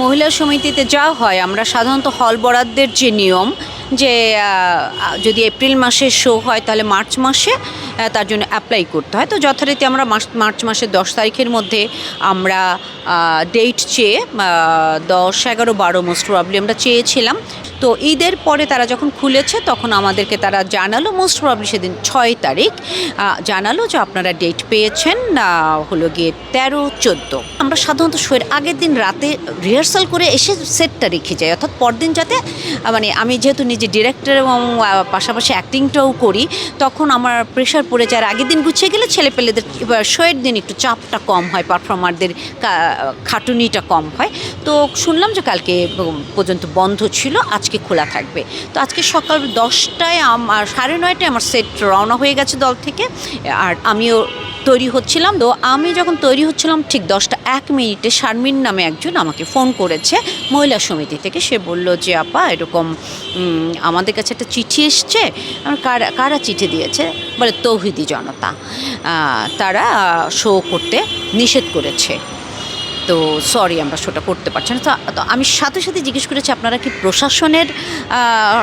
মহিলা সমিতিতে যা হয়, আমরা সাধারণত হল বরাদ্দের যে নিয়ম, যে যদি এপ্রিল মাসে শো হয় তাহলে মার্চ মাসে তার জন্য অ্যাপ্লাই করতে হয়। তো যথারীতি আমরা মার্চ মাসের 10 তারিখের মধ্যে আমরা ডেট চেয়ে 10, 11, 12 মোস্ট প্রবাবলি আমরা চেয়েছিলাম। তো ঈদের পরে তারা যখন খুলেছে তখন আমাদেরকে তারা জানালো, মোস্ট প্রবাবলি সেদিন 6 তারিখ জানালো যে আপনারা ডেট পেয়েছেন হলো গিয়ে 13-14। আমরা সাধারণত শোয়ের আগের দিন রাতে রিহার্সাল করে এসে সেটটা রেখে যাই, অর্থাৎ পরদিন যাতে মানে আমি যেহেতু নিজে ডিরেক্টর এবং পাশাপাশি অ্যাক্টিংটাও করি, তখন আমার প্রেশার পড়ে যায়। আগের দিন গুছিয়ে গেলে ছেলেপেলেদের শোয়ের দিন একটু চাপটা কম হয়, পারফর্মারদের খাটুনিটা কম হয়। তো শুনলাম যে কালকে পর্যন্ত বন্ধ ছিল, আজকে খোলা থাকবে। তো আজকে সকাল 10টায় 9:30টায় আমার সেট রওনা হয়ে গেছে দল থেকে, আর আমিও তৈরি হচ্ছিলাম। তো আমি যখন তৈরি হচ্ছিলাম ঠিক 10:01 শারমিন নামে একজন আমাকে ফোন করেছে মহিলা সমিতি থেকে। সে বলল যে আপা এরকম আমাদের কাছে একটা চিঠি এসছে। কারা চিঠি দিয়েছে? বলে তৌহিদি জনতা, তারা শো করতে নিষেধ করেছে। তো সরি, আমরা শোটা করতে পারছি না। তো আমি সাথে সাথে জিজ্ঞেস করেছি আপনারা কি প্রশাসনের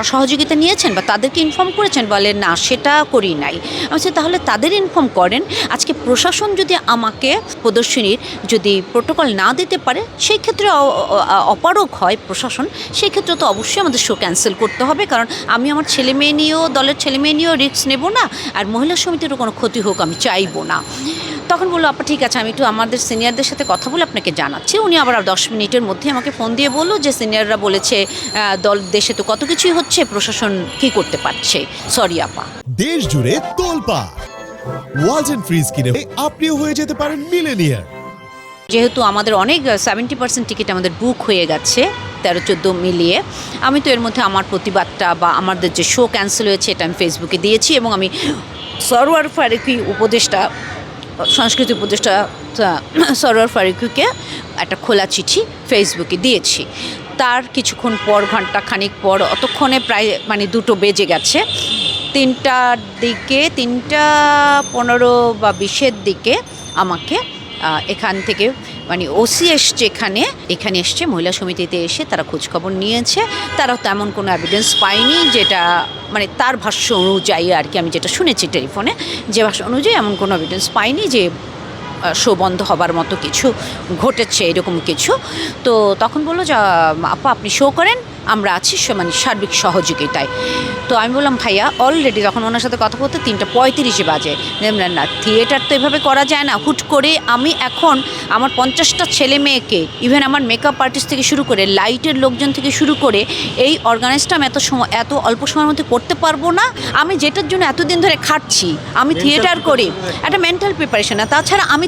সহযোগিতা নিয়েছেন বা তাদেরকে ইনফর্ম করেছেন? বলে না, সেটা করি নাই। আমি বলছি তাহলে তাদের ইনফর্ম করেন। আজকে প্রশাসন যদি আমাকে প্রদর্শনীর যদি প্রোটোকল না দিতে পারে, সেই ক্ষেত্রে অপারগ হয় প্রশাসন, সেই ক্ষেত্রে তো অবশ্যই আমাদের শো ক্যান্সেল করতে হবে, কারণ আমি আমার ছেলেমেয়ে নিয়েও, দলের ছেলেমেয়ে নিয়েও রিস্ক নেব না, আর মহিলা সমিতিরও কোনো ক্ষতি হোক আমি চাইবো না। তখন বললো আপা ঠিক আছে, আমি একটু আমাদের সিনিয়রদের সাথে কথা বলে আপনাকে জানাচ্ছি। উনি আবার 10 মিনিটের মধ্যে আমাকে ফোন দিয়ে বললো যে সিনিয়ররা বলেছে দেশে তো কত কিছুই হচ্ছে, প্রশাসন কি করতে পারছে। সরি আপা। দেশ জুড়ে তোলপা ওয়ালটন ফ্রিজ কিনে আপনিও হয়ে যেতে পারেন মিলেনিয়ার। যেহেতু আমাদের অনেক 70% টিকিট আমাদের বুক হয়ে গেছে 13-14 মিলিয়ে, আমি তো এর মধ্যে আমার প্রতিবাদটা বা আমাদের যে শো ক্যান্সেল হয়েছে এটা আমি ফেসবুকে দিয়েছি, এবং আমি সরওয়ার ফারুকী উপদেষ্টা, সংস্কৃতি উপদেষ্টা সরওয়ার ফারুকীকে একটা খোলা চিঠি ফেসবুকে দিয়েছি। তার কিছুক্ষণ পর, ঘন্টা খানিক পর, অতক্ষণে প্রায় মানে 2টো বেজে গেছে, 3টার দিকে, 3:15 বা 20-এর দিকে আমাকে এখান থেকে মানে ওসি এসছে, এখানে এসছে মহিলা সমিতিতে এসে তারা খোঁজখবর নিয়েছে। তারা তেমন কোনো এভিডেন্স পায়নি, যেটা মানে তার ভাষ্য অনুযায়ী আর কি, আমি যেটা শুনেছি টেলিফোনে, যে ভাষ্য অনুযায়ী এমন কোনো এভিডেন্স পাইনি যে শো বন্ধ হবার মতো কিছু ঘটেছে, এরকম কিছু। তো তখন বললো যে আপা আপনি শো করেন, আমরা আছি মানে সার্বিক সহযোগিতায়। তো আমি বললাম ভাইয়া অলরেডি, তখন ওনার সাথে কথা বলতে 3:35 বাজে। না, থিয়েটার তো এভাবে করা যায় না। হুট করে আমি এখন আমার 50টা ছেলে মেয়েকে, ইভেন আমার মেকআপ আর্টিস্ট থেকে শুরু করে লাইটের লোকজন থেকে শুরু করে এই অর্গানাইজটা আমি এত অল্প সময়ের মধ্যে করতে পারবো না। আমি যেটার জন্য এতদিন ধরে খাটছি, আমি থিয়েটার করি, একটা মেন্টাল প্রিপারেশন। আর তাছাড়া আমি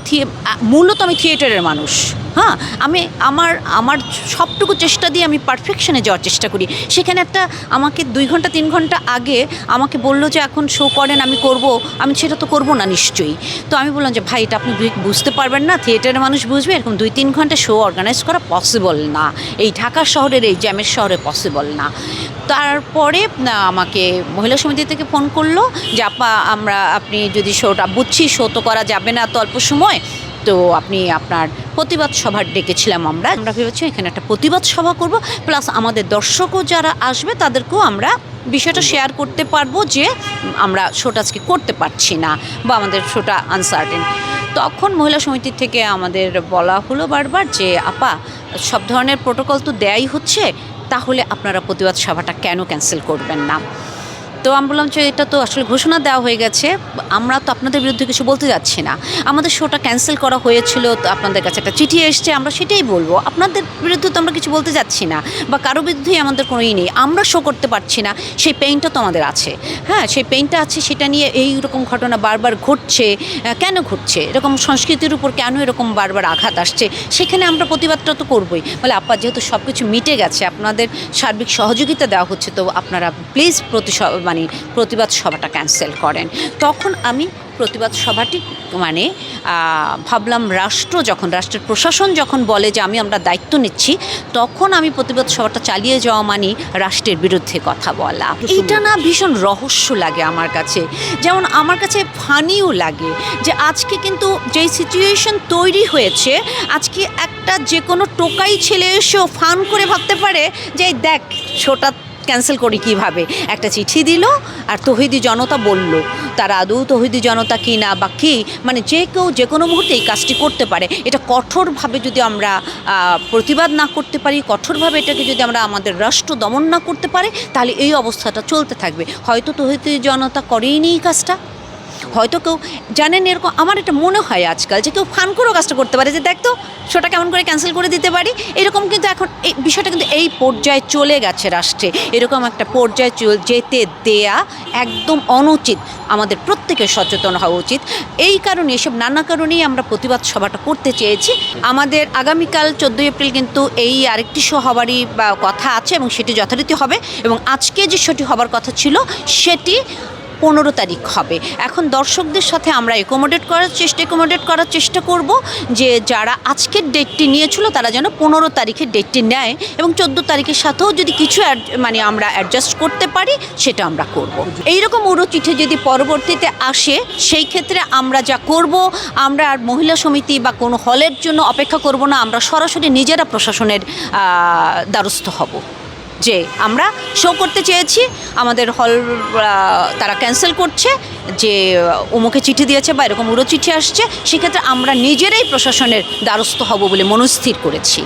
মূলত আমি থিয়েটারের মানুষ। হ্যাঁ, আমি আমার সবটুকু চেষ্টা দিয়ে আমি পারফেকশনে যাওয়ার চেষ্টা করি। সেখানে একটা আমাকে 2 ঘন্টা 3 ঘন্টা আগে আমাকে বললো যে এখন শো করেন, আমি করব, আমি সেটা তো করবো না নিশ্চয়ই। তো আমি বললাম যে ভাই এটা আপনি বুঝতে পারবেন না, থিয়েটারের মানুষ বুঝবে, এরকম 2-3 ঘন্টা শো অর্গানাইজ করা পসিবল না, এই ঢাকা শহরের এই জ্যামের শহরে পসিবল না। তারপরে আমাকে মহিলা সমিতি থেকে ফোন করলো যে আপা আপনি যদি শোটা, বুঝছি শো তো করা যাবে না তো অল্প সময়, তো আপনি আপনার প্রতিবাদ সভা ডেকেছিলাম। আমরা ভেবেছি এখানে একটা প্রতিবাদ সভা করব, প্লাস আমাদের দর্শকও যারা আসবে তাদেরকেও আমরা বিষয়টা শেয়ার করতে পারবো যে আমরা শোটা আজকে করতে পারছি না বা আমাদের শোটা আনসার্টেন। তখন মহিলা সমিতি থেকে আমাদের বলা হলো বারবার যে আপা সব ধরনের প্রোটোকল তো দেয়াই হচ্ছে, তাহলে আপনারা প্রতিবাদ সভাটা কেন ক্যান্সেল করবেন না? তো আমি বললাম যে এটা তো আসলে ঘোষণা দেওয়া হয়ে গেছে, আমরা তো আপনাদের বিরুদ্ধে কিছু বলতে যাচ্ছি না। আমাদের শোটা ক্যান্সেল করা হয়েছিল, তো আপনাদের কাছে একটা চিঠি এসছে, আমরা সেটাই বলবো। আপনাদের বিরুদ্ধে তো আমরা কিছু বলতে যাচ্ছি না, বা কারো বিরুদ্ধেই আমাদের কোনো নেই। আমরা শো করতে পারছি না, সেই পেইনটা তো আমাদের আছে। হ্যাঁ, সেই পেইনটা আছে, সেটা নিয়ে এই রকম ঘটনা বারবার ঘটছে, কেন ঘটছে, এরকম সংস্কৃতির উপর কেন এরকম বারবার আঘাত আসছে, সেখানে আমরা প্রতিবাদটা তো করবোই। বলে আপা যেহেতু সব কিছু মিটে গেছে, আপনাদের সার্বিক সহযোগিতা দেওয়া হচ্ছে, তো আপনারা প্লিজ প্রতিবাদ সভাটা ক্যান্সেল করেন। তখন আমি প্রতিবাদ সভাটি মানে ভাবলাম রাষ্ট্রের প্রশাসন যখন বলে যে আমরা দায়িত্ব নিচ্ছি, তখন আমি প্রতিবাদ সভাটা চালিয়ে যাওয়া মানে রাষ্ট্রের বিরুদ্ধে কথা বলা। এটা না ভীষণ রহস্য লাগে আমার কাছে, যেমন আমার কাছে ফানিও লাগে যে আজকে কিন্তু যেই সিচুয়েশন তৈরি হয়েছে, আজকে একটা যে কোনো টোকাই ছেলে এসেও ফান করে ভাবতে পারে যে এই দেখ শোটা ক্যান্সেল করি কীভাবে। একটা চিঠি দিল আর তৌহিদি জনতা বলল, তারা আদৌ তৌহিদি জনতা কি না বা কী, মানে যে কেউ যে কোনো মুহূর্তে এই কাজটি করতে পারে। এটা কঠোরভাবে যদি আমরা প্রতিবাদ না করতে পারি, কঠোরভাবে এটাকে যদি আমরা আমাদের রাষ্ট্র দমন না করতে পারি, তাহলে এই অবস্থাটা চলতে থাকবে। হয়তো তৌহিদি জনতা করেইনি এই কাজটা, হয়তো কেউ জানেন এরকম। আমার এটা মনে হয় আজকাল যে কেউ ফান করেও কাজটা করতে পারে, যে দেখতো শোটা কেমন করে ক্যান্সেল করে দিতে পারি, এরকম। কিন্তু এখন এই বিষয়টা কিন্তু এই পর্যায়ে চলে গেছে রাষ্ট্রে, এরকম একটা পর্যায়ে যেতে দেয়া একদম অনুচিত। আমাদের প্রত্যেকের সচেতন হওয়া উচিত। এই কারণে এসব নানা কারণেই আমরা প্রতিবাদ সভাটা করতে চেয়েছি। আমাদের আগামীকাল 14 এপ্রিল কিন্তু এই আরেকটি শো হবারই কথা আছে এবং সেটি যথারীতি হবে, এবং আজকে যে শোটি হবার কথা ছিল সেটি 15 তারিখ হবে। এখন দর্শকদের সাথে আমরা অ্যাকোমোডেট করার চেষ্টা করব যে যারা আজকের ডেটটি নিয়েছিল তারা যেন 15 তারিখের ডেটটি নেয়, এবং 14 তারিখের সাথেও যদি কিছু মানে আমরা অ্যাডজাস্ট করতে পারি সেটা আমরা করব। এইরকম উড়ো চিঠি যদি পরবর্তীতে আসে, সেই ক্ষেত্রে আমরা যা করব, আমরা আর মহিলা সমিতি বা কোনো হলের জন্য অপেক্ষা করব না, আমরা সরাসরি নিজেরা প্রশাসনের দ্বারস্থ হব যে আমরা শো করতে চেয়েছি, আমাদের হল তারা ক্যান্সেল করছে, যে অমুকে চিঠি দিয়েছে বা এরকম উড়ো চিঠি আসছে। সেক্ষেত্রে আমরা নিজেরাই প্রশাসনের দ্বারস্থ হব বলে মনস্থির করেছি।